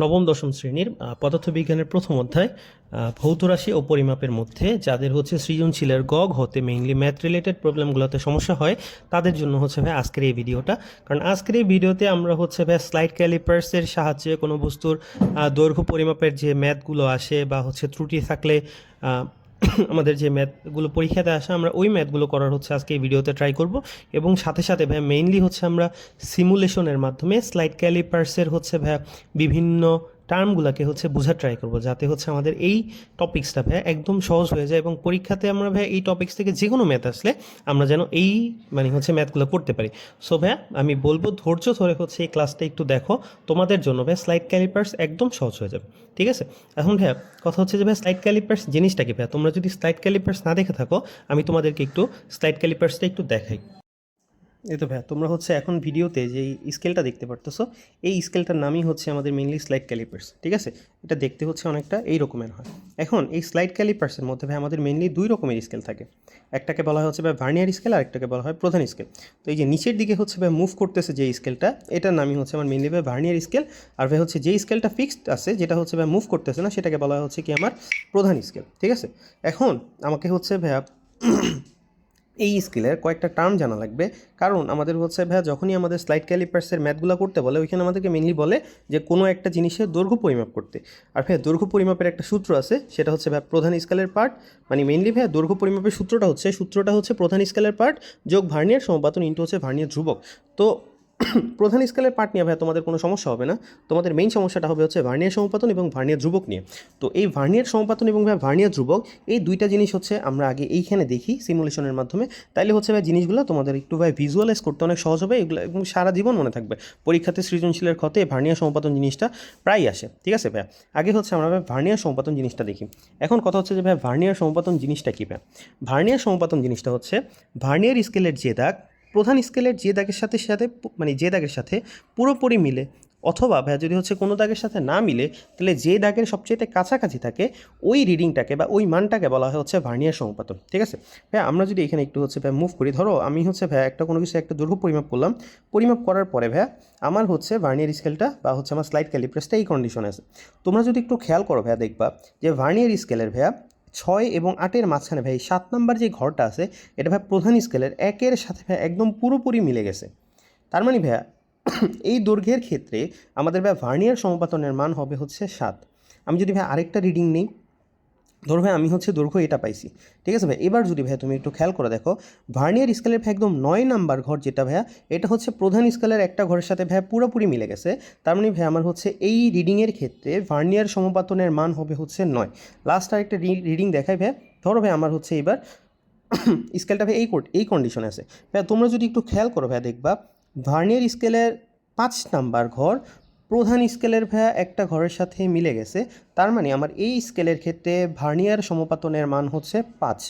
নবম দশম শ্রেণীর পদার্থবিজ্ঞানের প্রথম অধ্যায় ভৌত রাশি ও পরিমাপের মধ্যে যাদের হচ্ছে সৃজনশীলের হতে মেইনলি ম্যাথ রিলেটেড প্রবলেমগুলোতে সমস্যা হয় তাদের জন্য হচ্ছে ভাই আজকের এই ভিডিওটা। কারণ আজকের এই ভিডিওতে আমরা হচ্ছে ভাই স্লাইড ক্যালিপার্সের সাহায্যে কোনো বস্তুর দৈর্ঘ্য পরিমাপের যে ম্যাথগুলো আসে বা হচ্ছে ত্রুটি থাকলে আমাদের যে ম্যাথগুলো পরীক্ষাতে আসে আমরা ওই ম্যাথগুলো করার হচ্ছে আজকে এই ভিডিওতে ট্রাই করব। এবং সাথে সাথে ভাই মেইনলি হচ্ছে আমরা সিমুলেশনের মাধ্যমে স্লাইড ক্যালিপার্সের হচ্ছে ভাই বিভিন্ন টার্মগুলোকে হচ্ছে বোঝার ট্রাই করব, যাতে হচ্ছে আমাদের এই টপিক্সটা ভাই একদম সহজ হয়ে যায় এবং পরীক্ষাতে আমরা ভাই এই টপিক্স থেকে যে কোনো ম্যাথ আসলে আমরা যেন এই হচ্ছে ম্যাথগুলো করতে পারি। সো ভাই আমি বলবো ধৈর্য ধরে হচ্ছে এই ক্লাসটা একটু দেখো, তোমাদের জন্য ভাই স্লাইড ক্যালিপার্স একদম সহজ হয়ে যাবে। ঠিক আছে, এখন ভাইয়া কথা হচ্ছে যে ভাই স্লাইড ক্যালিপার্স জিনিসটা কি ভাইয়া, তোমরা যদি স্লাইড ক্যালিপার্স না দেখে থাকো আমি তোমাদেরকে একটু স্লাইড ক্যালিপার্সটা একটু দেখাই। এই তো ভাইয়া তোমরা হচ্ছে এখন ভিডিওতে যে স্কেলটা দেখতে পারতেছো, এই স্কেলটার নামই হচ্ছে আমাদের মেইনলি স্লাইড ক্যালিপার্স। ঠিক আছে, এটা দেখতে হচ্ছে অনেকটা এই রকমের হয়। এখন এই স্লাইড ক্যালিপার্সের মধ্যে ভাই আমাদের মেইনলি দুই রকমের স্কেল থাকে, একটাকে বলা হয় হচ্ছে ভাই ভার্নিয়ার স্কেল আর একটাকে বলা হয় প্রধান স্কেল। তো এই যে নিচের দিকে হচ্ছে ভাই মুভ করতেছে যে স্কেলটা, এটার নামই হচ্ছে আমার মেইনলি ভাই ভার্নিয়ার স্কেল। আর ভাই হচ্ছে যে স্কেলটা ফিক্সড আছে, যেটা হচ্ছে ভাই মুভ করতেছে না, সেটাকে বলা হচ্ছে কি আমার প্রধান স্কেল। ঠিক আছে, এখন আমাকে হচ্ছে ভাইয়া এই স্কেলের কয়েকটা টার্ম জানা লাগবে, কারণ আমাদের হচ্ছে ভাইয়া যখনই আমাদের স্লাইড ক্যালিপার্সের ম্যাথগুলো করতে বলে ওইখানে আমাদেরকে মেনলি বলে যে কোনো একটা জিনিসের দৈর্ঘ্য পরিমাপ করতে। আর ভাইয়া দৈর্ঘ্য পরিমাপের একটা সূত্র আছে, সেটা হচ্ছে ভাইয়া প্রধান স্কেলের পার্ট, মেনলি ভাইয়া দৈর্ঘ্য পরিমাপের সূত্রটা হচ্ছে প্রধান স্কেলের পার্ট যোগ ভার্নিয়ার সমাপতন ইন্টু হচ্ছে ভার্নিয়ার ধ্রুবক। তো প্রধান স্কেলের পার্ট নিয়ে ভাইয়া তোমাদের কোনো সমস্যা হবে না, তোমাদের মেইন সমস্যাটা হবে হচ্ছে ভার্নিয়ার সমপাতন এবং ভার্নিয়ার ধ্রুবক নিয়ে। তো এই ভার্নিয়ার সমপাতন এবং ভার্নিয়ার ধ্রুবক এই দুইটা জিনিস হচ্ছে আমরা আগে এইখানে দেখি সিমুলেশনের মাধ্যমে, তাইলে হচ্ছে ভাই জিনিসগুলো তোমাদের একটু ভাই ভিজুয়ালাইজ করতে অনেক সহজ হবে, এগুলো এবং সারা জীবন মনে থাকবে। পরীক্ষাতে সৃজনশীলের ক্ষতে ভার্নিয়ার সমপাতন জিনিসটা প্রায় আসে। ঠিক আছে ভাইয়া, আগে হচ্ছে আমরা ভাই ভার্নিয়ার সমপাতন জিনিসটা দেখি। এখন কথা হচ্ছে যে ভাই ভার্নিয়ার সমপাতন জিনিসটা কী ভাই? ভার্নিয়ার সমপাতন জিনিসটা হচ্ছে ভার্নিয়ার স্কেলের যে দাগ প্রধান স্কেলের যে দাগের সাথে সাথে যে দাগের সাথে পুরোপুরি মিলে, অথবা ভাইয়া যদি হচ্ছে কোনো দাগের সাথে না মিলে, তাহলে যে দাগের সবচেয়ে কাছাকাছি থাকে ওই রিডিংটাকে বা ওই মানটাকে বলা হয় হচ্ছে ভার্নিয়ার সমপাতন। ঠিক আছে ভাইয়া, আমরা যদি এখানে একটু হচ্ছে ভাইয়া মুভ করি, ধরো আমি হচ্ছে ভাইয়া একটা কোনো কিছু একটা দৈর্ঘ্য পরিমাপ করলাম, পরিমাপ করার পরে ভাইয়া আমার হচ্ছে ভার্নিয়ার স্কেলটা বা হচ্ছে আমার স্লাইড ক্যালিপার্সটা এই কন্ডিশনে আছে। তোমরা যদি একটু খেয়াল করো ভাইয়া, দেখবা যে ভার্নিয়ার স্কেলের ভাইয়া 6 এবং 8-এর মাঝখানে ভাই 7 নাম্বার যে ঘরটা আছে, এটা ভাই প্রধান স্কেলের 1-এর সাথে ভাই একদম পুরোপুরি মিলে গেছে। তার মানে ভাইয়া এই দৈর্ঘ্যের ক্ষেত্রে আমাদের ভাই ভার্নিয়ার সমপাতনের মান হবে হচ্ছে 7। আমি যদি ভাই আরেকটা রিডিং নিই, ধরো ভাই আমি হচ্ছে দৈর্ঘ্য এটা পাইছি। ঠিক আছে ভাই, এবার যদি ভাই তুমি একটু খেয়াল করে দেখো, ভার্নিয়ার স্কেলের ভাই একদম 9 নাম্বার ঘর যেটা ভাইয়া, এটা হচ্ছে প্রধান স্কেলের একটা ঘরের সাথে ভাইয়া পুরোপুরি মিলে গেছে। তার মানে ভাই আমার হচ্ছে এই রিডিংয়ের ক্ষেত্রে ভার্নিয়ার সমপাতনের মান হবে হচ্ছে 9। লাস্ট আরেকটা রিডিং দেখাই ভাইয়া, ধরো ভাই আমার হচ্ছে এবার স্কেলটা ভাই এই কন্ডিশনে আছে। ভাইয়া তোমরা যদি একটু খেয়াল করো ভাইয়া, দেখবা ভার্নিয়ার স্কেলের 5 নাম্বার ঘর প্রধান স্কেলের ভাইয়া একটা ঘরের সাথে মিলে গেছে। তার মানে আমার এই স্কেলের ক্ষেত্রে ভার্নিয়ার সমপাতনের মান হচ্ছে 5।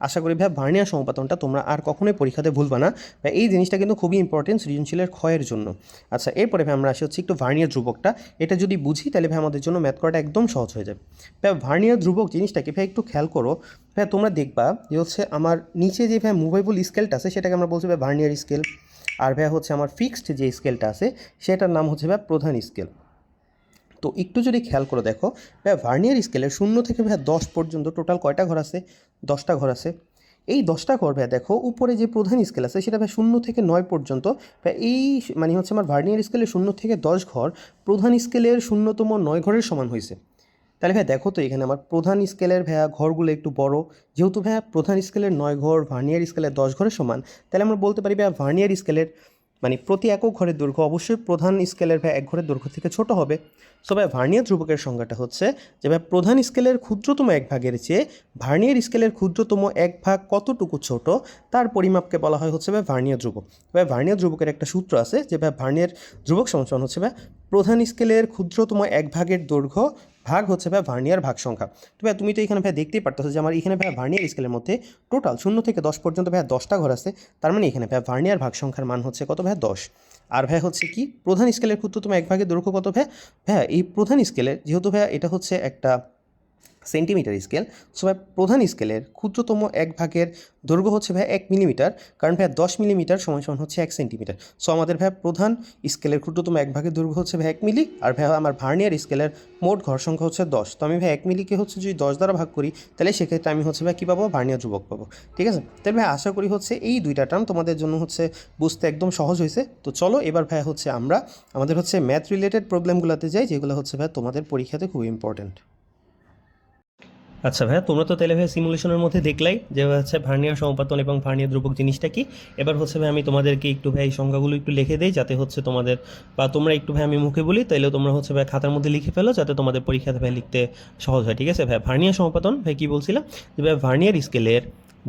আশা করি ভাইয়া ভার্নিয়ার সমপাতনটা তোমরা আর কখনোই পরীক্ষাতে ভুলবা না ভাই, এই জিনিসটা কিন্তু খুবই ইম্পর্টেন্ট সৃজনশীলের ক্ষয়ের জন্য। আচ্ছা, এরপরে ভাই আমরা আসি হচ্ছে একটু ভার্নিয়ার ধ্রুবকটা, এটা যদি বুঝি তাহলে ভাই আমাদের জন্য ম্যাথ করাটা একদম সহজ হয়ে যাবে। ভাই ভার্নিয়ার ধ্রুবক জিনিসটাকে ভাই একটু খেয়াল করো ভাই, তোমরা দেখবা যে হচ্ছে আমার নিচে যে ভাই মুভেবল স্কেলটা আছে সেটাকে আমরা বলছি ভাই ভার্নিয়ার স্কেল, আর ভাই হচ্ছে আমার ফিক্সড যে স্কেলটা আছে সেটার নাম হচ্ছে ভাই প্রধান স্কেল। তো একটু যদি খেয়াল করে দেখো ভাই, ভার্নিয়ার স্কেলের 0 থেকে ভাই 10 পর্যন্ত টোটাল কয়টা ঘর আছে? 10টা ঘর আছে। এই 10টা ঘর ভাই দেখো উপরে যে প্রধান স্কেল আছে সেটা ভাই 0 থেকে 9 পর্যন্ত, ভাই এই হচ্ছে আমার ভার্নিয়ার স্কেলের 0 থেকে 10 ঘর প্রধান স্কেলের 0তম 9 ঘরের সমান হয়েছে। তাহলে ভাই দেখো তো এখানে আমার প্রধান স্কেলের ভাইয়া ঘরগুলো একটু বড়, যেহেতু ভাইয়া প্রধান স্কেলের 9 ঘর ভার্নিয়ার স্কেলের 10 ঘরের সমান, তাহলে আমরা বলতে পারি ভাইয়া ভার্নিয়ার স্কেলের প্রতি একক ঘরের দৈর্ঘ্য অবশ্যই প্রধান স্কেলের ভাই এক ঘরের দৈর্ঘ্য থেকে ছোট হবে। সো ভাই ভার্নিয়ার ধ্রুবকের সংজ্ঞাটা হচ্ছে যে ভাই প্রধান স্কেলের ক্ষুদ্রতম এক ভাগের চেয়ে ভার্নিয়ার স্কেলের ক্ষুদ্রতম এক ভাগ কতটুকু ছোট তার পরিমাপকে বলা হয় হচ্ছে ভাই ভার্নিয়ার ধ্রুবক। ভাই ভার্নিয়ার ধ্রুবকের একটা সূত্র আছে যে ভাই ভার্নিয়ার ধ্রুবক সমান হচ্ছে ভাই প্রধান স্কেলের ক্ষুদ্রতম এক ভাগের দৈর্ঘ্য ভাগ হচ্ছে ভাই ভার্নিয়ার ভাগ সংখ্যা। তো ভাই তুমি তো এখানে ভাই দেখতেই পারতেছো যে আমার এখানে ভাই ভার্নিয়ার স্কেলের মধ্যে টোটাল 0 থেকে 10 পর্যন্ত ভাই 10টা ঘর আছে। তার মানে এখানে ভাই ভার্নিয়ার ভাগ সংখ্যার মান হচ্ছে কত ভাই? 10। আর ভাই হচ্ছে কি প্রধান স্কেলের ক্ষুদ্রতম এক ভাগের দৈর্ঘ্য কত ভাই? ভাই এই প্রধান স্কেলের যেহেতু ভাই এটা হচ্ছে একটা সেন্টিমিটার স্কেল। সো ভাই প্রধান স্কেলের ক্ষুদ্রতম এক ভাগের দৈর্ঘ্য হচ্ছে ভাই 1 মিলিমিটার, কারণ ভাই 10 মিলিমিটার সমান সমান হচ্ছে 1 সেন্টিমিটার। সো আমাদের ভাই প্রধান স্কেলের ক্ষুদ্রতম এক ভাগের দৈর্ঘ্য হচ্ছে ভাই 1 মিলি, আর ভাই আমার ভার্নিয়ার স্কেলের মোট ঘর সংখ্যা হচ্ছে 10। তো আমি ভাই 1 মিলিকে হচ্ছে যদি 10 দ্বারা ভাগ করি, তাহলে সেক্ষেত্রে আমি হচ্ছে ভাই কী পাবো, ভার্নিয়ার ধ্রুবক পাবো। ঠিক আছে, তাহলে ভাই আশা করি হচ্ছে এই দুইটা টার্ম তোমাদের জন্য হচ্ছে বুঝতে একদম সহজ হয়েছে। তো চলো এবার ভাই হচ্ছে আমরা আমাদের হচ্ছে ম্যাথ রিলেটেড প্রবলেমগুলোতে যাই, যেগুলো হচ্ছে ভাই তোমাদের পরীক্ষাতে খুব ইম্পর্টেন্ট। আচ্ছা ভাইয়া, তোমরা তো তাহলে ভাই সিমুলেশনের মধ্যে দেখলাই যে হচ্ছে ভার্নিয়ার সমপাতন এবং ভার্নিয়ার ধ্রুবক জিনিসটা কি। এবার হচ্ছে ভাই আমি তোমাদেরকে একটু ভাই এই সংখ্যাগুলো একটু লিখে দেই, যাতে হচ্ছে তোমাদের বা তোমরা একটু ভাই আমি মুখে বলি, তাইলেও তোমরা হচ্ছে ভাই খাতার মধ্যে লিখে ফেলো, যাতে তোমাদের পরীক্ষাতে ভাই লিখতে সহজ হয়। ঠিক আছে ভাই, ভার্নিয়ার সমপাতন ভাই কী বলছিলাম, যে ভাই ভার্নিয়ার স্কেলের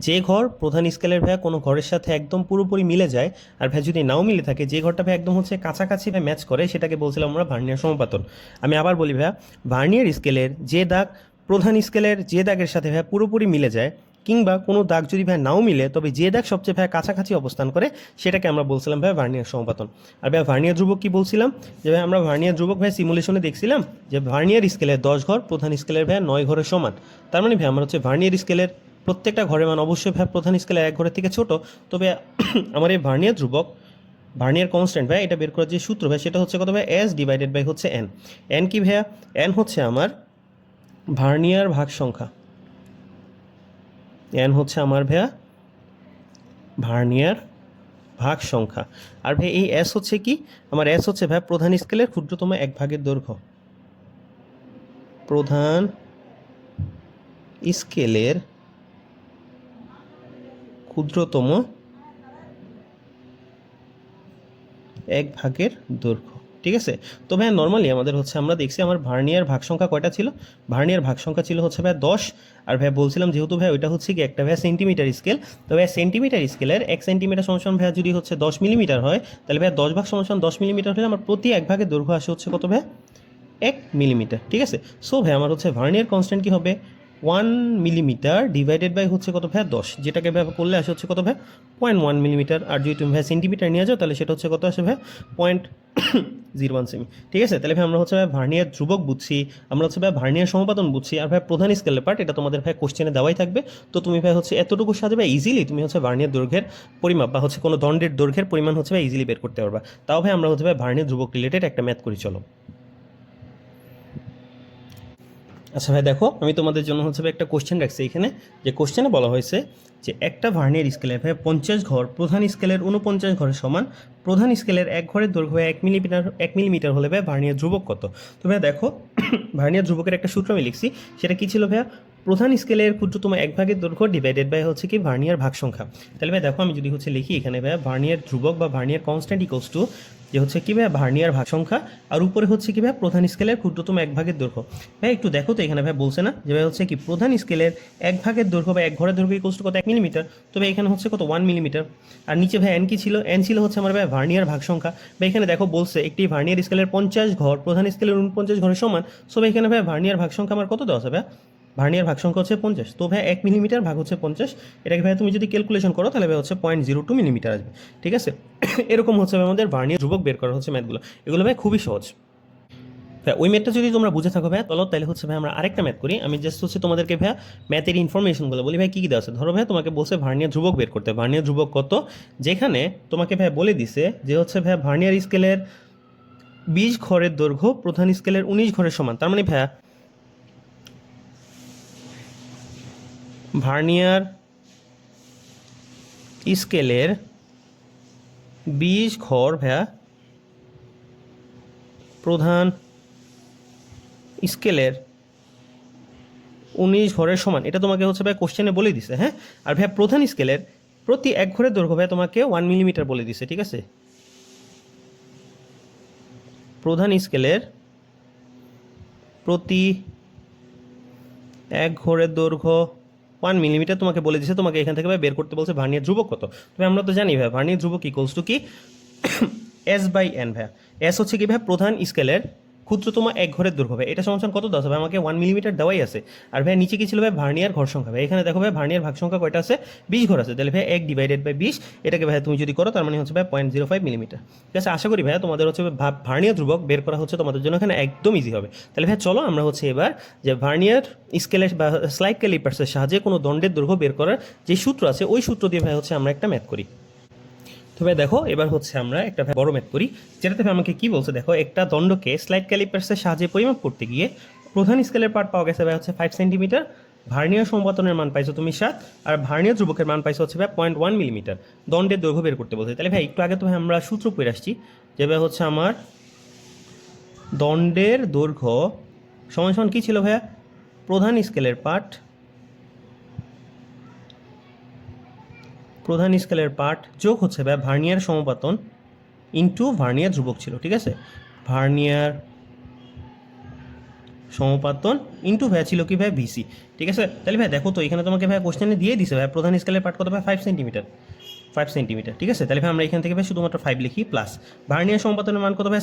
যে ঘর প্রধান স্কেলের ভাই কোনো ঘরের সাথে একদম পুরোপুরি মিলে যায়, আর ভাই যদি নাও মিলে থাকে, যে ঘরটা ভাই একদম হচ্ছে কাছাকাছি ভাই ম্যাচ করে, সেটাকে বলছিলাম আমরা ভার্নিয়ার সমপাতন। আমি আবার বলি ভাইয়া, ভার্নিয়ার স্কেলের যে দাগ প্রধান স্কেলের যে দাগের সাথে ভাই পুরোপুরি মিলে যায়, কিংবা কোনো দাগ যদি ভাই নাও মিলে, তবে যে দাগ সবচেয়ে ভাই কাছাকাছি অবস্থান করে, সেটাকে আমরা বলছিলাম ভাই ভার্নিয়ার সমপাতন। আর ভাই ভার্নিয়ার ধ্রুবক কি বলছিলাম, যে ভাই আমরা ভার্নিয়ার ধ্রুবক ভাই সিমুলেশনে দেখছিলাম যে ভার্নিয়ার স্কেলের 10 ঘর প্রধান স্কেলের ভাই 9 ঘরের সমান। তার মানে ভাই আমরা হচ্ছে ভার্নিয়ার স্কেলের প্রত্যেকটা ঘরের মান অবশ্যই ভাই প্রধান স্কেলের এক ঘরের থেকে ছোট। তবে আমার এই ভার্নিয়ার ধ্রুবক, ভার্নিয়ার কনস্ট্যান্ট ভাই, এটা বের করার যে সূত্র ভাই, সেটা হচ্ছে কত ভাই, এস ডিভাইডেড বাই হচ্ছে এন। এন কি ভাইয়া, এন হচ্ছে আমার ভার্নিয়ার ভাগ সংখ্যা, এন হচ্ছে আমার ভাইয়া ভার্নিয়ার ভাগ সংখ্যা। আর ভাই এই এস হচ্ছে কি, আমার এস হচ্ছে ভাই প্রধান স্কেলের ক্ষুদ্রতম এক ভাগের দৈর্ঘ্য, প্রধান স্কেলের ক্ষুদ্রতম এক ভাগের দৈর্ঘ্য। ঠিক আছে, তো ভাই নর্মালি আমাদের হচ্ছে আমরা দেখছি আমার ভার্নিয়ার ভাগ সংখ্যা কয়টা ছিল, ভার্নিয়ার ভাগ সংখ্যা ছিল হচ্ছে ভাই 10। আর ভাই বলছিলাম যেহেতু ভাই ওইটা হচ্ছে কি একটা ভাই সেন্টিমিটার স্কেল, তো ভাই সেন্টিমিটার স্কেলের 1 সেন্টিমিটার সমান ভাই যদি হচ্ছে 10 মিলিমিটার হয়, তাহলে ভাই 10 ভাগ সমান 10 মিলিমিটার হলে আমার প্রতি এক ভাগের দৈর্ঘ্য আসে হচ্ছে কত ভাই, 1 মিলিমিটার। ঠিক আছে, সো ভাই আমার হচ্ছে ভার্নিয়ার কনস্ট্যান্ট কি হবে, 1 মিলিমিটার ডিভাইডেড বাই হচ্ছে কত ভাই 10, যেটাকে ভাই করলে আসে হচ্ছে কত ভাই 0.1 মিলিমিটার। আর যদি তুমি ভাই সেন্টিমিটার নিয়ে যাও, তাহলে সেটা হচ্ছে কত আসে ভাই 0.01 সেমি। ঠিক আছে, তাহলে ভাই আমরা হচ্ছে ভাই ভার্নিয়ার ধ্রুবক বুঝছি, আমরা হচ্ছে ভাই ভার্নিয়ার সমপাতন বুঝছি, আর ভাই প্রধান স্কেলের পার্ট এটা তোমাদের ভাই কোশ্চেনে দেওয়াই থাকবে। তো তুমি ভাই হচ্ছে এতটুকুর সাথে ভাই ইজিলি তুমি হচ্ছে ভার্নিয়ার দৈর্ঘ্যের পরিমাপ বা হচ্ছে কোনো দণ্ডের দৈর্ঘ্যের পরিমাণ হচ্ছে ভাই ইজিলি বের করতে পারবা। তাও ভাই আমরা হচ্ছে ভাই ভার্নিয়ার ধ্রুবক রিলেটেড একটা ম্যাথ করি, চলো। আচ্ছা ভাই দেখো, আমি তোমাদের জন্য হচ্ছে একটা কোশ্চেন রাখছি এখানে, যে কোশ্চেনে বলা হয়েছে যে একটা ভার্নিয়ার স্কেলের ভাই 50 ঘর প্রধান স্কেলের 49 ঘরের সমান, প্রধান স্কেলের এক ঘরের দৈর্ঘ্য 1 মিলিমিটার হলে ভাই ভার্নিয়ার ধ্রুবক কত। তো ভাই দেখো, ভার্নিয়ার ধ্রুবকের একটা সূত্র আমি লিখছি, সেটা কি ছিল ভাইয়া, প্রধান স্কেলের ক্ষুদ্রতম এক ভাগের দৈর্ঘ্য ডিভাইডেড বাই হচ্ছে কি ভার্নিয়ার ভাগ সংখ্যা। তাহলে ভাই দেখো, আমি যদি হচ্ছে লিখি এখানে ভাইয়া ভার্নিয়ার ধ্রুবক বা ভার্নিয়ার কনস্ট্যান্ট ইকুয়ালস টু যে হচ্ছে কি ভাই ভার্নিয়ার ভাগ সংখ্যা, আর উপরে হচ্ছে কি ভাই প্রধান স্কেলের ক্ষুদ্রতম এক ভাগের দৈর্ঘ্য। ভাই একটু দেখো তো এখানে ভাই বলছে না যে ভাই হচ্ছে কি প্রধান স্কেলের এক ভাগের দৈর্ঘ্য বা এক ঘরের দৈর্ঘ্য ইকুয়ালস টু কত, 1 মিলিমিটার। তবে এখানে হচ্ছে কত 1 মিলিমিটার। আর নিচে ভাই এন কি ছিল, এন ছিল হচ্ছে আমার ভাই ভার্নিয়ার ভাগ সংখ্যা। ভাই এখানে দেখো বলছে একটি ভার্নিয়ার স্কেলের 50 ঘর প্রধান স্কেলের 49 ঘরের সমান। সো ভাই এখানে ভাই ভার্নিয়ার ভাগ সংখ্যা আমার কত দেওয়া আছে ভাই, ভার্নিয়ার ভাগ সংখ্যা হচ্ছে 50। তো ভাই 1 মিলিমিটার ভাগ হচ্ছে 50, এটাকে ভাই তুমি যদি ক্যালকুলেশন করো, তাহলে ভাই হচ্ছে 0.02 মিলিমিটার আসবে। ঠিক আছে, এরকম হচ্ছে আমাদের ভার্নিয়ার ধ্রুবক বের করা হচ্ছে ম্যাথগুলো, এগুলো ভাই খুবই সহজ। ভাই ওই ম্যাথটা যদি তোমরা বুঝে থাকো ভাই, তাহলে হচ্ছে ভাই আমরা আরেকটা ম্যাথ করি। আমি জাস্ট হচ্ছে তোমাদেরকে ভাই ম্যাথের ইনফরমেশনগুলো বলি ভাই কী কী দেওয়া আছে। ধরো ভাই তোমাকে বলছে ভার্নিয়ার ধ্রুবক বের করতে, ভার্নিয়ার ধ্রুবক কত, যেখানে তোমাকে ভাই বলে দিছে যে হচ্ছে ভাই ভার্নিয়ার স্কেলের 20 ঘরের দৈর্ঘ্য প্রধান স্কেলের 19 ঘরের সমান। তার মানে ভাই ভার্নিয়ার স্কেলের 20 ঘর ভাইয়া প্রধান স্কেলের 19 ঘরের সমান, এটা তোমাকে হচ্ছে ভাই কোশ্চেনে বলে দিছে। হ্যাঁ, আর ভাই প্রধান স্কেলের প্রতি এক ঘরের দৈর্ঘ্য ভাই তোমাকে 1 মিলিমিটার বলে দিছে। ঠিক আছে, প্রধান স্কেলের প্রতি এক ঘরের দৈর্ঘ্য 1 মিলিমিটার তোমাকে বলে দিছে, তোমাকে এখান থেকে ভাই বের করতে বলছে ভার্নিয়ার ধ্রুবক কত। তবে আমরা তো জানি ভাই ভার্নিয়ার ধ্রুবক ইকুয়ালস টু কি এস বাই এন। ভাইয়া এস হচ্ছে কি ভাই প্রধান স্কেলের ক্ষুদ্রতম এক ঘরের দৈর্ঘ্য ভাই এটা সমান কত দেওয়া হবে আমাকে 1 মিলিমিটার দেওয়াই আছে। আর ভাই নিচে কি ছিল ভাই ভার্নিয়ার ঘর সংখ্যা, ভাই এখানে দেখো ভাই ভার্নিয়ার ভাগ সংখ্যা কয়টা আছে 20 ঘর আছে, তাহলে ভাই 1 ডিভাইডেড বাই 20 এটাকে ভাই তুমি যদি করো তার মানে হচ্ছে ভাই 0.05 মিলিমিটার। ঠিক আছে, আশা করি ভাই তোমাদের হচ্ছে ভার্নিয়ার ধ্রুবক বের করা হচ্ছে তোমাদের জন্য এখানে একদম ইজি হবে। তাহলে ভাই চলো আমরা হচ্ছে এবার যে ভার্নিয়ার স্কেলের বা স্লাইড ক্যালিপার্সের সাহায্যে কোনো দণ্ডের দৈর্ঘ্য বের করার যে সূত্র আছে ওই সূত্র দিয়ে ভাই হচ্ছে আমরা একটা ম্যাথ করি। তো ভাই দেখো এবার হচ্ছে আমরা একটা বড় ম্যাথ করি, যেটাতে আমাকে কি বলছে দেখো, একটা দণ্ডকে স্লাইড ক্যালিপার্সের সাহায্যে পরিমাপ করতে গিয়ে প্রধান স্কেলের পার্ট পাওয়া গেছে ভাই হচ্ছে 5 সেন্টিমিটার, ভার্নিয়ার সমপাতনের মান পাইছো তুমি 7, আর ভার্নিয়ার ধ্রুবকের মান পাইছো হচ্ছে ভাই 0.1 মিলিমিটার। দণ্ডের দৈর্ঘ্য বের করতে বলছে। তাহলে ভাই একটু আগে তো ভাই আমরা সূত্র পড়ে আসছি যে ভাই হচ্ছে আমার দণ্ডের দৈর্ঘ্য সমান সমান কী ছিল ভাইয়া, প্রধান স্কেলের পার্ট যোগ হচ্ছে ভাই ভার্নিয়ার সমপাতন ইন্টু ভার্নিয়ার ধ্রুবক ছিল। ঠিক আছে, ভার্নিয়ার সমপাতন ইন্টু ভাই ছিল কি ভাই ভিসি। ঠিক আছে, তাহলে ভাই দেখো তো এখানে তোমাকে ভাই কোশ্চেনে দিয়ে দিছে ভাই প্রধান স্কেলের পার্ট কত ভাই 5 সেন্টিমিটার। ঠিক আছে, তাহলে ভাই আমরা এখান থেকে ভাই শুধুমাত্র 5 লিখি, প্লাস ভার্নিয়ার সমপাতনের মান কত ভাই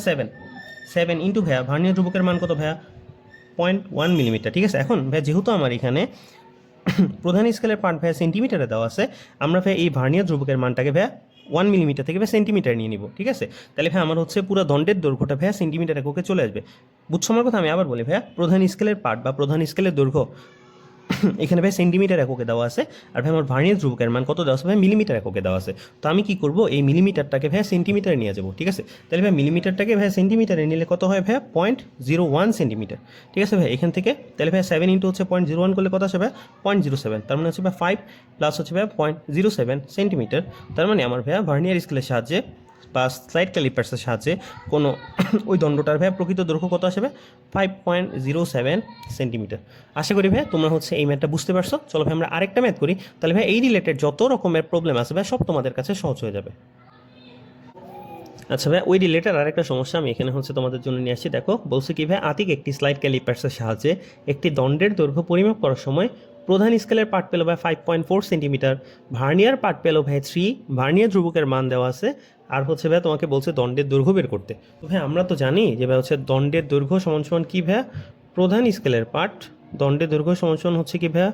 7 ইন্টু ভাইয়া ভার্নিয়ার ধ্রুবকের মান কত ভাইয়া 0.1 মিলিমিটার। ঠিক আছে, এখন ভাই যেহেতু আমার এখানে প্রধান স্কেলের পার্ট ভাইয়া সেন্টিমিটারে দেওয়া আছে, আমরা ভাই এই ভার্নিয়ার ধ্রুবকের মানটাকে ভাইয়া 1 মিলিমিটার থেকে ভাই সেন্টিমিটার নিয়ে নিব। ঠিক আছে, তাহলে ভাই আমার হচ্ছে পুরো দণ্ডের দৈর্ঘ্যটা ভাইয়া সেন্টিমিটার এককে চলে আসবে। বুঝছো আমার কথা? আমি আবার বলি ভাইয়া, প্রধান স্কেলের পার্ট বা প্রধান স্কেলের দৈর্ঘ্য এখানে ভাই সেন্টিমিটার এককে দেওয়া আছে, আর ভাই আমার ভার্নিয়ার ধ্রুবকের মান কত দেওয়া আছে ভাই মিলিমিটার এককে দেওয়া আছে। তো আমি কি করব, এই মিলিমিটারটাকে ভাই সেন্টিমিটারে নিয়ে যাবো। ঠিক আছে, তাহলে ভাই মিলিমিটারটাকে ভাই সেন্টিমিটারে নিলে কত হয় ভাই 0.01 সেন্টিমিটার। ঠিক আছে ভাই, এখান থেকে তাহলে ভাই 7 ইন্টু হচ্ছে 0.01 করলে কত আসে ভাই 0.07, তার মানে হচ্ছে ভাই 5 প্লাস হচ্ছে ভাই 0.07 সেন্টিমিটার। তার মানে আমার ভাইয়া ভার্নিয়ার স্কেলের সাহায্যে বা স্লাইড ক্যালিপার্সের সাহায্যে কোনো ওই দণ্ডটার ভাই প্রকৃত দৈর্ঘ্য কত আসবে 5.07 সেন্টিমিটার। আশা করি ভাই তোমরা হচ্ছে এই ম্যাথটা বুঝতে পারছো। চলো ভাই আমরা আরেকটা ম্যাথ করি, তাহলে ভাই এই রিলেটেড যত রকমের প্রবলেম আছে ভাই সব তোমাদের কাছে সহজ হয়ে যাবে। আচ্ছা ভাই, ওই রিলেটেড আরেকটা সমস্যা আমি এখানে হচ্ছে তোমাদের জন্য নিয়ে আসছি। দেখো বলছে কি ভাই, আতিক একটি স্লাইড ক্যালিপার্সের সাহায্যে একটি দণ্ডের দৈর্ঘ্য পরিমাপ করার সময় প্রধান স্কেলের পার্ট পেলো ভাই 5.4 সেন্টিমিটার, ভার্নিয়ার পার্ট পেলো ভাই 3, ভার্নিয়ার ধ্রুবকের মান দেওয়া আছে, আর হচ্ছে ভাই তোমাকে বলছে দণ্ডের দৈর্ঘ্য বের করতে। তো ভাই আমরা তো জানি যে ভাই হচ্ছে দণ্ডের দৈর্ঘ্য সমান সমান কি ভাইয়া, প্রধান স্কেলের পার্ট, দণ্ডের দৈর্ঘ্য সমান সমান হচ্ছে কি ভাইয়া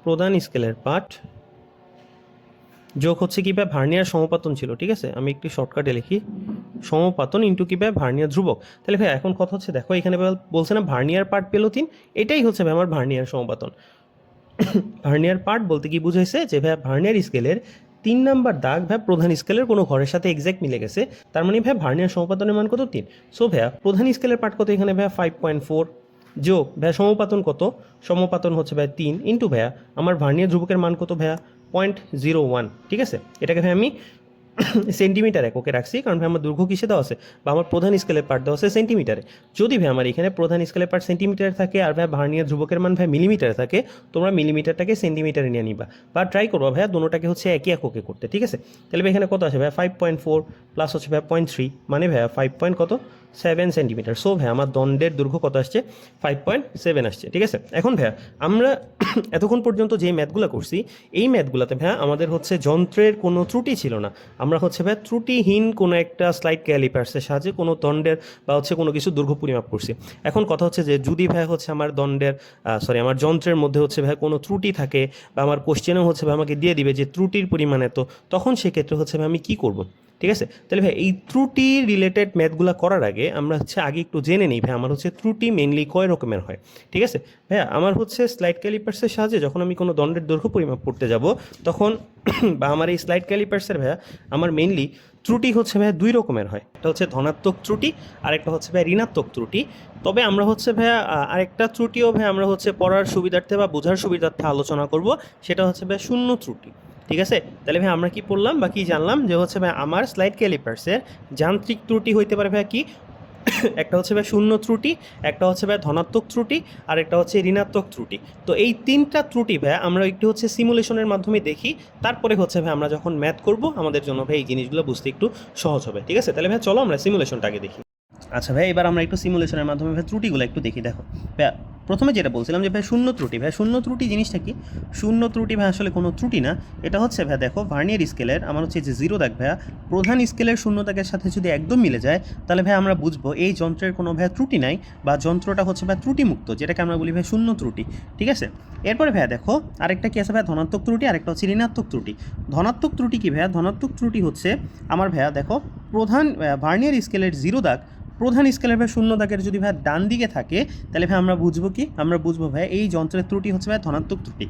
প্রধান স্কেলের পার্ট যোগ হচ্ছে কি ভাই ভার্নিয়ার সমপাতন ছিল। ঠিক আছে, আমি একটু শর্টকাটে লিখি, সমপাতন ইন্টু কি ভাই ভার্নিয়ার ধ্রুবক। তাহলে ভাই এখন কথা হচ্ছে দেখো এখানে বলছে না ভার্নিয়ার পার্ট পেলো 3, এটাই হচ্ছে ভাই আমার ভার্নিয়ার সমপাতন। ভার্নিয়ার পার্ট বলতে কি বুঝাইছে যে ভাই ভার্নিয়ার স্কেলের 3 নাম্বার দাগ ভাই প্রধান স্কেলের কোনো ঘরের সাথে এক্স্যাক্ট মিলে গেছে, তার মানে ভাই ভার্নিয়ার সমপাতনের মান কত 3। সো ভাইয়া প্রধান স্কেলের পার্ট কত এখানে ভাইয়া 5.4 যোগ ভাইয়া সমপাতন কত, সমপাতন হচ্ছে ভাই 3 ইন্টু ভাইয়া আমার ভার্নিয়ার ধ্রুবকের মান কত ভাইয়া 0.01। ঠিক আছে, এটাকে ভাই আমি সেন্টিমিটার এককে রাখছি, কারণ ভাই আমার দৈর্ঘ্য কিসে দেওয়া আছে বা আমার প্রধান স্কেলের পার্ট দেওয়া আছে সেন্টিমিটারে। যদি ভাই আমার এখানে প্রধান স্কেলের পার্ট সেন্টিমিটারে থাকে আর ভাই ভার্নিয়ার ধ্রুবকের মান ভাই মিলিমিটারে থাকে, তোমরা মিলিমিটারটাকে সেন্টিমিটারে নিয়ে নিবা বা ট্রাই করবা ভাইয়া দুটোটাকে হচ্ছে একই এককে করতে। ঠিক আছে, তাহলে ভাই এখানে কত আসে ভাই 5.4 প্লাস হচ্ছে ভাই 0.3 মানে ভাইয়া 5.7 সেন্টিমিটার। সো ভাই আমার দণ্ডের দৈর্ঘ্য কত আসছে 5.7 আসছে। ঠিক আছে, এখন ভাইয়া আমরা এতক্ষণ পর্যন্ত যে ম্যাথগুলো করছি এই ম্যাথগুলোতে ভাইয়া আমাদের হচ্ছে যন্ত্রের কোনো ত্রুটি ছিল না, আমরা হচ্ছে ভাই ত্রুটিহীন কোনো একটা স্লাইড ক্যালিপার্সের সাহায্যে কোনো দণ্ডের বা হচ্ছে কোনো কিছু দৈর্ঘ্য পরিমাপ করছি। এখন কথা হচ্ছে যে যদি ভাই হচ্ছে আমার আমার যন্ত্রের মধ্যে হচ্ছে ভাই কোনো ত্রুটি থাকে বা আমার কোশ্চেনেও হচ্ছে ভাই আমাকে দিয়ে দিবে যে ত্রুটির পরিমাণ এত, তখন সেক্ষেত্রে হচ্ছে ভাই আমি কী করব। ঠিক আছে, তাহলে ভাই এই ত্রুটি রিলেটেড ম্যাথগুলো করার আগে আমরা হচ্ছে আগে একটু জেনে নিই ভাই আমার হচ্ছে ত্রুটি মেইনলি কয় রকমের হয়। ঠিক আছে ভাইয়া, আমার হচ্ছে স্লাইড ক্যালিপার্সের সাহায্যে যখন আমি কোনো দণ্ডের দৈর্ঘ্য পরিমাপ করতে যাব তখন বা আমার এই স্লাইড ক্যালিপার্সের ভাইয়া আমার মেইনলি ত্রুটি হচ্ছে ভাইয়া 2 রকমের হয়, একটা হচ্ছে ধনাত্মক ত্রুটি আর একটা হচ্ছে ভাইয়া ঋণাত্মক ত্রুটি। তবে আমরা হচ্ছে ভাইয়া আরেকটা ত্রুটিও ভাইয়া আমরা হচ্ছে পড়ার সুবিধার্থে বা বোঝার সুবিধার্থে আলোচনা করব, সেটা হচ্ছে ভাইয়া শূন্য ত্রুটি। ঠিক আছে, তাহলে ভাই আমরা কি পড়লাম বা কি জানলাম যে হচ্ছে ভাই আমার স্লাইড ক্যালিপার্সের যান্ত্রিক ত্রুটি হইতে পারে ভাইয়া কি, একটা হচ্ছে ভাই শূন্য ত্রুটি, একটা হচ্ছে ভাই ধনাত্মক ত্রুটি, আর একটা হচ্ছে ঋণাত্মক ত্রুটি। তো এই 3টা ত্রুটি ভাই আমরা একটু হচ্ছে সিমুলেশনের মাধ্যমে দেখি, তারপরে হচ্ছে ভাই আমরা যখন ম্যাথ করব আমাদের জন্য ভাই এই জিনিসগুলো বুঝতে একটু সহজ হবে। ঠিক আছে, তাহলে ভাই চলো আমরা সিমুলেশনটা আগে দেখি। আচ্ছা ভাই, এবার আমরা একটু সিমুলেশনের মাধ্যমে ভাই ত্রুটিগুলো একটু দেখি। দেখো ভাই, প্রথমে যেটা বলছিলাম যে ভাই শূন্য ত্রুটি, ভাই শূন্য ত্রুটি জিনিসটা কি? শূন্য ত্রুটি ভাই আসলে কোনো ত্রুটি না, এটা হচ্ছে ভাই দেখো ভার্নিয়ার স্কেলের আমার হচ্ছে যে জিরো দাগ ভাইয়া প্রধান স্কেলের শূন্য দাগের সাথে যদি একদম মিলে যায়, তাহলে ভাই আমরা বুঝবো এই যন্ত্রের কোনো ভাই ত্রুটি নাই, বা যন্ত্রটা হচ্ছে ভাই ত্রুটিমুক্ত, যেটাকে আমরা বলি ভাই শূন্য ত্রুটি। ঠিক আছে, এরপরে ভাইয়া দেখো আরেকটা কি আছে ভাই, ধনাত্মক ত্রুটি, আরেকটা হচ্ছে ঋণাত্মক ত্রুটি। ধনাত্মক ত্রুটি কি ভাইয়া? ধনাত্মক ত্রুটি হচ্ছে আমার ভাইয়া দেখো প্রধান ভার্নিয়ার স্কেলের জিরো দাগ প্রধান স্কেলের ভাই শূন্য দাগের যদি ভাই ডান দিকে থাকে, তাহলে ভাই আমরা বুঝবো কি? আমরা বুঝবো ভাই এই যন্ত্রের ত্রুটি হচ্ছে ভাই ধনাত্মক ত্রুটি।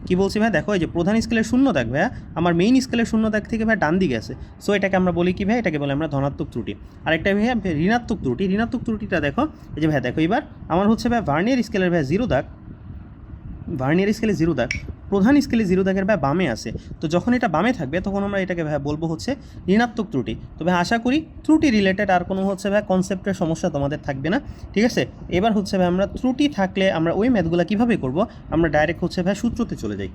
কি বলছি ভাই? দেখো এই যে প্রধান স্কেলের শূন্য দাগ ভাইয়া আমার মেইন স্কেলের শূন্য দাগ থেকে ভাই ডান দিকে আছে, সো এটাকে আমরা বলি কি ভাই? এটাকে বলে আমরা ধনাত্মক ত্রুটি। আরেকটা ভাইয়া ঋণাত্মক ত্রুটি। ঋণাত্মক ত্রুটিটা দেখো এই যে ভাই দেখো এবার আমার হচ্ছে ভাই ভার্নিয়ার স্কেলের ভাই জিরো দাগ, ভার্নিয়ার স্কেলে জিরো দাগ প্রধান স্কেলে জিরো দাগের ভাই বামে আছে, তো যখন এটা বামে থাকবে তখন আমরা এটাকে ভাই বলবো হচ্ছে ঋণাত্মক ত্রুটি। তো ভাই আশা করি ত্রুটি রিলেটেড আর কোনো হচ্ছে ভাই কনসেপ্টের সমস্যা তোমাদের থাকবে না। ঠিক আছে, এবার হচ্ছে ভাই আমরা ত্রুটি থাকলে আমরা ওই ম্যাথগুলো কীভাবে করব, আমরা ডাইরেক্ট হচ্ছে ভাই সূত্রতে চলে যাই।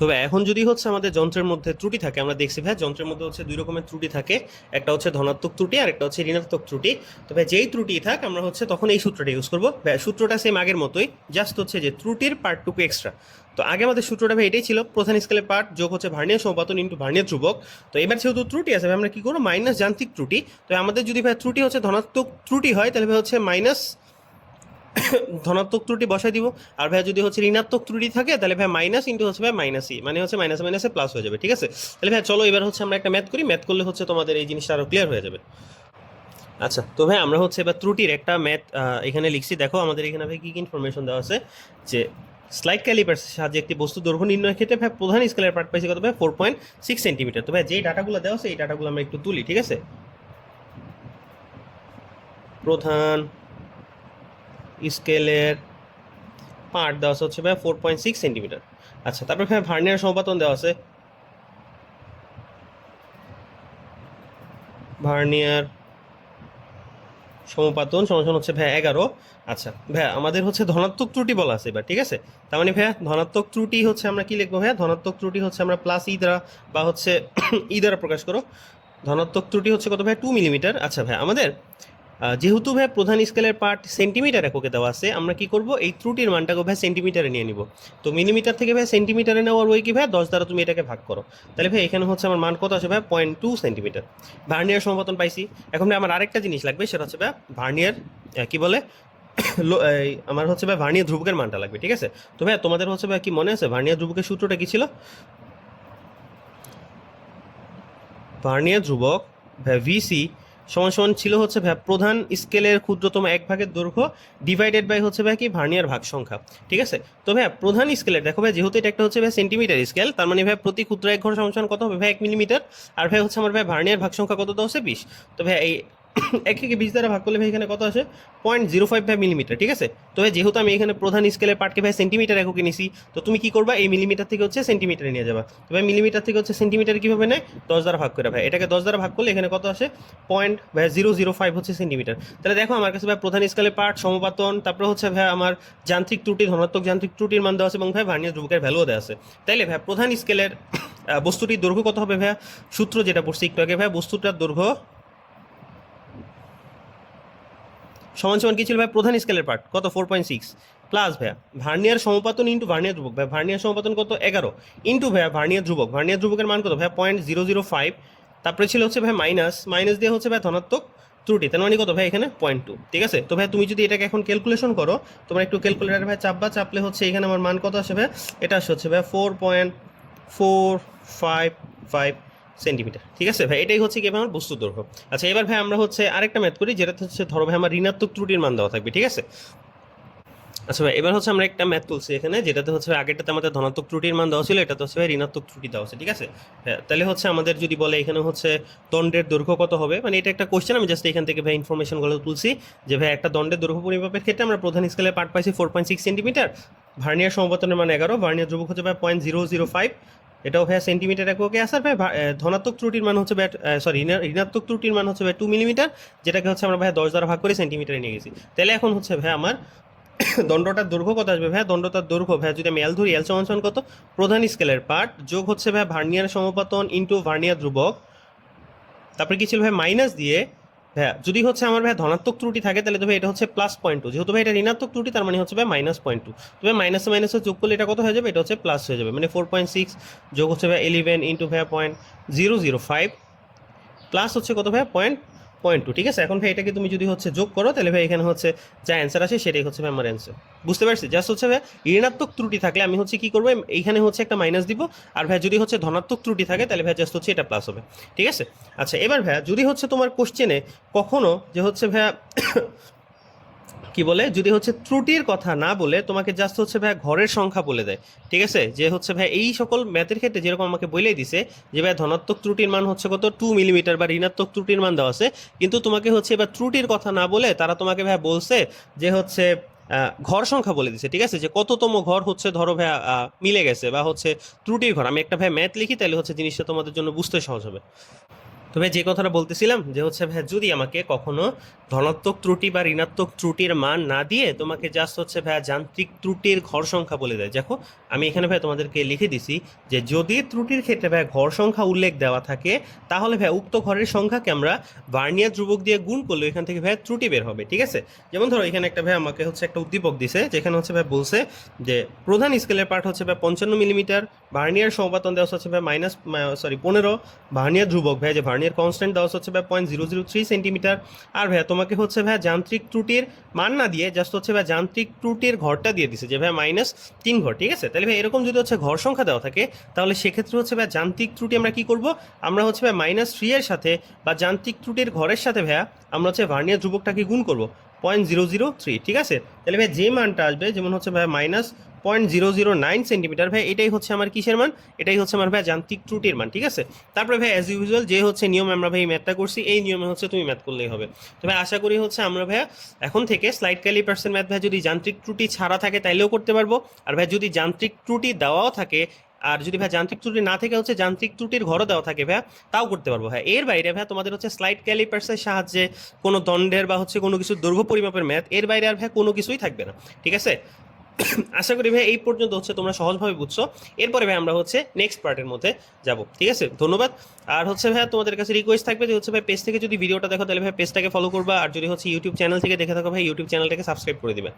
তবে এখন যদি হচ্ছে আমাদের যন্ত্রের মধ্যে ত্রুটি থাকে, আমরা দেখছি ভাই যন্ত্রের মধ্যে হচ্ছে দুই রকমের ত্রুটি থাকে, একটা হচ্ছে ধনাত্মক ত্রুটি আর একটা হচ্ছে ঋণাত্মক ত্রুটি। তো ভাই যেই ত্রুটি থাক আমরা হচ্ছে তখন এই সূত্রটা ইউজ করবো। ভাই সূত্রটা সেম আগের মতোই, জাস্ট হচ্ছে যে ত্রুটির পার্টটুকু এক্সট্রা। তো আগে আমাদের সূত্রটা ভাই এটাই ছিল, প্রধান স্কেলের পার্ট যোগ হচ্ছে ভার্নিয়ার সমপাতন ইন্টু ভার্নিয়ার ধ্রুবক। তো এবার যেহেতু ত্রুটি আছে ভাই আমরা কি করবো? মাইনাস যান্ত্রিক ত্রুটি। তো আমাদের যদি ভাই ত্রুটি হচ্ছে ধনাত্মক ত্রুটি হয়, তাহলে ভাই হচ্ছে মাইনাস ধনাত্মক ত্রুটি বসাই দিব। আর ভাই যদি হচ্ছে ঋণাত্মক ত্রুটি থাকে, তাহলে ভাই মাইনাস ইন্টু হচ্ছে ভাই মাইনাসই, মানে হচ্ছে মাইনাসে মাইনাসে প্লাস হয়ে যাবে। ঠিক আছে, তাহলে ভাই চলো এবার হচ্ছে আমরা একটা ম্যাথ করি, ম্যাথ করলে হচ্ছে তোমাদের এই জিনিসটা আরও ক্লিয়ার হয়ে যাবে। আচ্ছা, তো ভাই আমরা হচ্ছে এবার ত্রুটির একটা ম্যাথ এখানে লিখছি। দেখো আমাদের এখানে ভাই কী কী ইনফরমেশন দেওয়া আছে, যে স্লাইড ক্যালিপার্সের সাহায্যে একটি বস্তু দৈর্ঘ্য নির্ণয়ের ক্ষেত্রে ভাই প্রধান স্কেলের পার্ট পাইছে কত ভাই? 4.6 সেন্টিমিটার। তো ভাই যেই ডাটাগুলো দেওয়া আছে এই ডাটাগুলো আমরা একটু তুলি। ঠিক আছে, প্রধান স্কেলের পার্ট দেওয়া আছে হচ্ছে ভাই 4.6 সেন্টিমিটার। আচ্ছা, তারপরে ভাই ভার্নিয়ার সমপাতন দেওয়া আছে, ভার্নিয়ার সমপাতন সমান হচ্ছে ভাই 11। আচ্ছা ভাই আমাদের হচ্ছে ধনাত্মক ত্রুটি বলা আছে এবার। ঠিক আছে, তার মানে ভাইয়া ধনাত্মক ত্রুটি হচ্ছে আমরা কি লিখবো ভাইয়া? ধনাত্মক ত্রুটি হচ্ছে আমরা প্লাস ই দ্বারা বা হচ্ছে ই দ্বারা প্রকাশ করো। ধনাত্মক ত্রুটি হচ্ছে কত ভাই? 2 মিলিমিটার। আচ্ছা ভাই আমাদের যেহেতু ভাই প্রধান স্কেলের পার্ট সেন্টিমিটার এককে দেওয়া আছে, আমরা কি করব? এই ত্রুটির মানটাকে ভাই সেন্টিমিটারে নিয়ে নিব। তো মিলিমিটার থেকে ভাই সেন্টিমিটারে নেওয়ার ওই কি ভাই 10 দ্বারা তুমি এটাকে ভাগ করো, তাহলে ভাই এখানে হচ্ছে আমার মান কত আসে ভাই? 0.2 সেন্টিমিটার। ভার্নিয়ার সমপাতন পাইছি। এখন ভাই আমার আরেকটা জিনিস লাগবে, সেটা হচ্ছে ভাই ভার্নিয়ার কি বলে আমার হচ্ছে ভাই ভার্নিয়ার ধ্রুবকের মানটা লাগবে। ঠিক আছে, তো ভাই তোমাদের হচ্ছে ভাই কি মনে আছে ভার্নিয়ার ধ্রুবকের সূত্রটা কি ছিল? ভার্নিয়ার ধ্রুবক ভাই ভিসি সমান সমান ছিল হচ্ছে ভাই প্রধান স্কেলের ক্ষুদ্রতম এক ভাগের দৈর্ঘ্য ডিভাইডেড বাই হচ্ছে ভাই কি ভার্নিয়ার ভাগ সংখ্যা। ঠিক আছে, তো ভাই প্রধান স্কেলের দেখো ভাই যেহেতু এটা একটা হচ্ছে ভাই সেন্টিমিটার স্কেল, তার মানে ভাই প্রতি ক্ষুদ্র এক ঘর সমান সমান কত হবে ভাই? 1 মিলিমিটার। আর ভাই হচ্ছে আমার ভাই ভার্নিয়ার ভাগ সংখ্যা কত দেওয়া হচ্ছে? 20। তো ভাই এই একে 20 দ্বারা ভাগ করলে ভাই এখানে কত আসে? 0.05 ভাই মিলিমিটার। ঠিক আছে, তো ভাই যেহেতু আমি এখানে প্রধান স্কেলের পার্টকে ভাই সেন্টিমিটার এককে নিছি, তো তুমি কি করবা? এই মিলিমিটার থেকে হচ্ছে সেন্টিমিটারে নিয়ে যাবা। তো ভাই মিলিমিটার থেকে হচ্ছে সেন্টিমিটার কীভাবে নেয়? 10 দ্বারা ভাগ করে। ভাই এটাকে 10 দ্বারা ভাগ করলে এখানে কত আসে? 0.005 হচ্ছে সেন্টিমিটার। তাহলে দেখো আমার কাছে ভাই প্রধান স্কেলের পার্ট, সমপাতন, তারপরে হচ্ছে ভাই আমার যান্ত্রিক ত্রুটি, ধনাত্মক যান্ত্রিক ত্রুটির মান দেওয়া আছে এবং ভাই ভার্নিয়ার ধ্রুবকের ভ্যালুও দেওয়া আছে। তাইলে ভাই প্রধান স্কেলের বস্তুটির দৈর্ঘ্য কত হবে ভাইয়া? সূত্র যেটা পড়ছি একটু আগে ভাই, বস্তুটার দৈর্ঘ্য সমান সমান কি ছিল ভাই? প্রধান স্কেলের পার্ট কত? 4.6 প্লাস ভাইয়া ভার্নিয়ার সমপাতন ইন্টু ভার্নিয়ার ধ্রুবক। ভাই ভার্নিয়ার সমপাতন কত? 11 ইন্টু ভাইয়া ভার্নিয়ার ধ্রুবক। ভার্নিয়ার ধ্রুবকের মান কত ভাইয়া? 0.005। তারপরে ছিল হচ্ছে ভাই মাইনাস দিয়ে হচ্ছে ভাই ধনাত্মক ত্রুটি, তার মানে কত ভাই? এখানে 0.2। ঠিক আছে, তো ভাই তুমি যদি এটাকে এখন ক্যালকুলেশন করো, তোমরা একটু ক্যালকুলেটার ভাই চাপলে হচ্ছে এখানে আমার মান কত আসে ভাই? এটা হচ্ছে ভাই 4.455 সেন্টিমিটার। ঠিক আছে ভাই, এটাই হচ্ছে কি আমার বস্তু দৈর্ঘ্য। আচ্ছা এবার ভাই আমরা হচ্ছে আরেকটা ম্যাথ করি, যেটা হচ্ছে ধরো ভাই আমার ঋণাত্মক ত্রুটির মান দেওয়া থাকবে। ঠিক আছে, আচ্ছা ভাই এবার হচ্ছে আমরা একটা ম্যাথ তুলছি এখানে, যেটাতে হচ্ছে আগেরটাতে আমাদের ধনাত্মক ত্রুটির মান দেওয়া ছিল, এটাতে হচ্ছে ভাই ঋণাত্মক ত্রুটি দেওয়া আছে। ঠিক আছে, হ্যাঁ তাহলে হচ্ছে আমাদের যদি বলে এখানে হচ্ছে দণ্ডের দৈর্ঘ্য কত হবে, মানে এটা একটা কোশ্চেন, আমি জাস্ট এখান থেকে ভাই ইনফরমেশনগুলো তুলছি যে ভাই একটা দণ্ডের দৈর্ঘ্য পরিমাপের ক্ষেত্রে আমরা প্রধান স্কেলের পার্ট পাইছি 4.6 সেন্টিমিটার, ভার্নিয়ার সমপাতনের মান 11, ভার্নিয়ার ধ্রুবক হচ্ছে ভাই 0.005, এটাও ভাই সেন্টিমিটার এককে আসার ভাই ধনাত্মক ত্রুটির মান হচ্ছে ভাই ঋণাত্মক ত্রুটির মান হচ্ছে ভাই 2 মিলিমিটার, যেটাকে হচ্ছে আমরা ভাই 10 দ্বারা ভাগ করে সেন্টিমিটারে নিয়ে গেছি। তাহলে এখন হচ্ছে ভাই আমার দণ্ডটার দৈর্ঘ্য কত আসবে ভাই? দণ্ডটার দৈর্ঘ্য ভাই যদি আমি এল ধরি, এল সমান কত? প্রধান স্কেলের পার্ট যোগ হচ্ছে ভাই ভার্নিয়ার সমপাতন ইন্টু ভার্নিয়ার ধ্রুবক, তারপরে কি ছিল ভাই? মাইনাস দিয়ে হ্যাঁ যদি হচ্ছে আমার ভাই ধনাত্মক ত্রুটি থাকে তাহলে তো ভাই এটা হচ্ছে +0.2, যেহেতু ভাই এটা ঋণাত্মক ত্রুটি তার মানে হচ্ছে ভাই -0.2, তবে মাইনাসে মাইনাসে যোগ করলে এটা কত হয়ে যাবে, এটা হচ্ছে প্লাস হয়ে যাবে, মানে 4.6 যোগ হচ্ছে ভাই 11 ইন্টু ভাই 0.005 প্লাস হচ্ছে কত ভাই 0.2। ঠিক আছে, এখন ভাই এটাকে তুমি যদি হচ্ছে যোগ করো তাহলে ভাই এখানে হচ্ছে যা অ্যান্সার আসে সেটাই হচ্ছে ভাই আমার অ্যান্সার। বুঝতে পারছি? জাস্ট হচ্ছে ভাই ঋণাত্মক ত্রুটি থাকলে আমি হচ্ছে কি করবো, এইখানে হচ্ছে একটা মাইনাস দিব, আর ভাই যদি হচ্ছে ধনাত্মক ত্রুটি থাকে তাহলে ভাই জাস্ট হচ্ছে এটা প্লাস হবে। ঠিক আছে, আচ্ছা এবার ভাই যদি হচ্ছে তোমার কোশ্চেনে কখনো যে হচ্ছে ভাই কি বলে, যদি হচ্ছে ত্রুটির কথা না বলে তোমাকে জাস্ট হচ্ছে ভাই ঘরের সংখ্যা বলে দেয়, ঠিক আছে, যে হচ্ছে ভাই এই সকল ম্যাথের ক্ষেত্রে যেরকম আমাকে বলেই দিছে যে ভাই ধনাত্মক ত্রুটির মান হচ্ছে কত 2 মিলিমিটার বা ঋণাত্মক ত্রুটির মান দেওয়া আছে, কিন্তু তোমাকে হচ্ছে এবার ত্রুটির কথা না বলে তারা তোমাকে ভাই বলছে যে হচ্ছে ঘর সংখ্যা বলে দিছে, ঠিক আছে, যে কততম ঘর হচ্ছে ধরো ভাই মিলে গেছে বা হচ্ছে ত্রুটির ঘর। আমি একটা ভাই ম্যাথ লিখি তাহলে হচ্ছে জিনিসটা তোমাদের জন্য বুঝতে সহজ হবে। তবে যে কথাটা বলতেছিলাম যে হচ্ছে ভাই যদি আমাকে কখনো ধনাত্মক ত্রুটি বা ঋণাত্মক ত্রুটির মান না দিয়ে তোমাকে জাস্ট হচ্ছে ভাই যান্ত্রিক ত্রুটির ঘর সংখ্যা বলে দেয়, দেখো আমি এখানে ভাই তোমাদেরকে লিখে দিছি যে যদি ত্রুটির ক্ষেত্রে ভাই ঘর সংখ্যা উল্লেখ দেওয়া থাকে তাহলে ভাই উক্ত ঘরের সংখ্যাকে আমরা ভার্নিয়ার ধ্রুবক দিয়ে গুণ করলে এখান থেকে ভাই ত্রুটি বের হবে। ঠিক আছে, যেমন ধরো এখানে একটা ভাই আমাকে হচ্ছে একটা উদ্দীপক দিছে, যেখানে হচ্ছে ভাই বলছে যে প্রধান স্কেলের পার্ট হচ্ছে ভাই 55 মিলিমিটার, ভার্নিয়ার সমপাতন দেওয়া হচ্ছে ভাই 15, ভার্নিয়ার ধ্রুবক ভাই যে ভার্নিয়ার কনস্ট্যান্ট দেওয়া হচ্ছে ভাই 0.003 সেন্টিমিটার। আর ভাইয়া তোমাকে হচ্ছে ভাই যান্ত্রিক ত্রুটির মান না দিয়ে জাস্ট হচ্ছে ভাই যান্ত্রিক ত্রুটির ঘরটা দিয়ে দিছে যে ভাই -3 ঘর। ঠিক আছে, তাহলে ভাই এরকম যদি হচ্ছে ঘর সংখ্যা দেওয়া থাকে তাহলে সেক্ষেত্রে হচ্ছে ভাই যান্ত্রিক ত্রুটি আমরা কি করব, আমরা হচ্ছে ভাই -3 এর সাথে বা যান্ত্রিক ত্রুটির ঘরের সাথে ভাইয়া আমরা হচ্ছে ভার্নিয়ার ধ্রুবকটাকে গুণ করব 0.003। ঠিক আছে, তাহলে ভাই যে মানটা আসবে, যেমন হচ্ছে ভাই -0.009 সেন্টিমিটার, ভাই এটাই হচ্ছে আমার কিসের মান, এটাই হচ্ছে আমার ভাই যান্ত্রিক ত্রুটির মান। ঠিক আছে, তারপরে ভাই অ্যাজ ইউজুয়াল যে হচ্ছে নিয়ম আমরা ভাই ম্যাথটা করছি এই নিয়মে হচ্ছে তুমি ম্যাথ করলেই হবে। তো ভাই আশা করি হচ্ছে আমরা ভাই এখন থেকে স্লাইড ক্যালিপার্সের ম্যাথ ভাই যদি যান্ত্রিক ত্রুটি ছাড়া থাকে তাইলেও করতে পারবো, আর ভাই যদি যান্ত্রিক ত্রুটি দেওয়াও থাকে আর যদি ভাই যান্ত্রিক ত্রুটি না থেকে হচ্ছে যান্ত্রিক ত্রুটির ঘরও দেওয়া থাকে ভাই তাও করতে পারবো। হ্যাঁ এর বাইরে ভাই তোমাদের হচ্ছে স্লাইড ক্যালিপার্সের সাহায্যে কোনো দণ্ডের বা হচ্ছে কোনো কিছু দৈর্ঘ্য পরিমাপের ম্যাথ এর বাইরে আর ভাই কোনো কিছুই থাকবে না। ঠিক আছে, আশা করি ভাই এই পর্যন্ত হচ্ছে তোমরা সহজভাবে বুঝছো। এরপরে ভাই আমরা হচ্ছে নেক্সট পার্টের মধ্যে যাব। ঠিক আছে, ধন্যবাদ। আর হচ্ছে ভাই তোমাদের কাছে রিকোয়েস্ট থাকবে যে হচ্ছে ভাই পেজ থেকে যদি ভিডিওটা দেখো তাহলে ভাই পেজটাকে ফলো করবা, আর যদি হচ্ছে ইউটিউব চ্যানেল থেকে দেখে থাকো ভাই ইউটিউব চ্যানেলটাকে সাবস্ক্রাইব করে দিবে।